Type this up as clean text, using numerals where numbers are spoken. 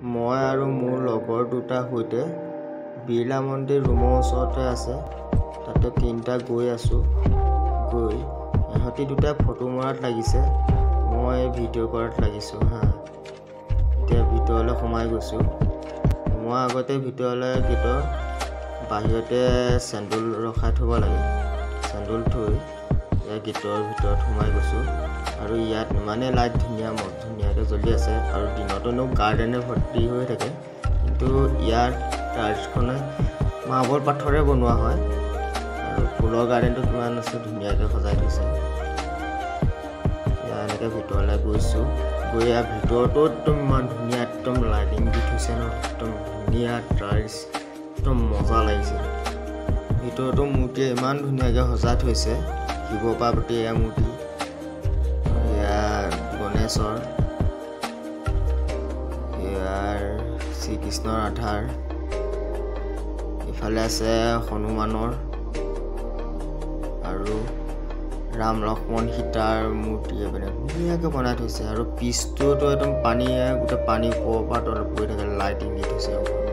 মই আৰু মোৰ লগৰ দুটা সৈতে বিৰলা মন্দিৰ ৰুমৰ ওচৰতে আছে তাতে তিনিটা গৈ আছোঁ গৈ ইহঁতি দুটা ফটো মৰাত লাগিছে মই ভিডিঅ' কৰাত লাগিছোঁ এতিয়া ভিতৰলৈ সোমাই গৈছোঁ মই আগতে ভিতৰলৈ গেটৰ বাহিৰতে চেণ্ডেল ৰখাই থ'ব লাগে চেণ্ডেল থৈ গেটৰ ভিতৰত সোমাই গৈছোঁ আৰু ইয়াত ইমানেই লাইট ধুনীয়াকৈ জ্বলি আছে আৰু দিনতনো গাৰ্ডেনে ভৰ্তি হৈ থাকে কিন্তু ইয়াৰ টাইলছখনে মাৰ্বল পাথৰে বনোৱা হয় আৰু ফুলৰ গাৰ্ডেনটো কিমান আছে ধুনীয়াকৈ সজাই থৈছে এনেকৈ ভিতৰলৈ গৈছোঁ গৈ ইয়াৰ ভিতৰতো একদম ইমান ধুনীয়া একদম লাইটিং দি থৈছে ন একদম ধুনীয়া টাইলছ একদম মজা লাগিছে ভিতৰতো মূৰ্তিয়ে ইমান ধুনীয়াকৈ সজাই থৈছে শিৱ পাৰ্বতী এয়া মূৰ্তি ইয়াৰ গণেশৰ ইয়াৰ শ্ৰীকৃষ্ণৰ আধাৰ ইফালে আছে হনুমানৰ আৰু ৰাম লক্ষ্মণ সীতাৰ মূৰ্তি মানে ধুনীয়াকৈ বনাই থৈছে আৰু পিছটোতো একদম পানীয়ে গোটেই পানী ওপৰৰ পৰা তলত পৰি থাকে লাইটিং দি থৈছে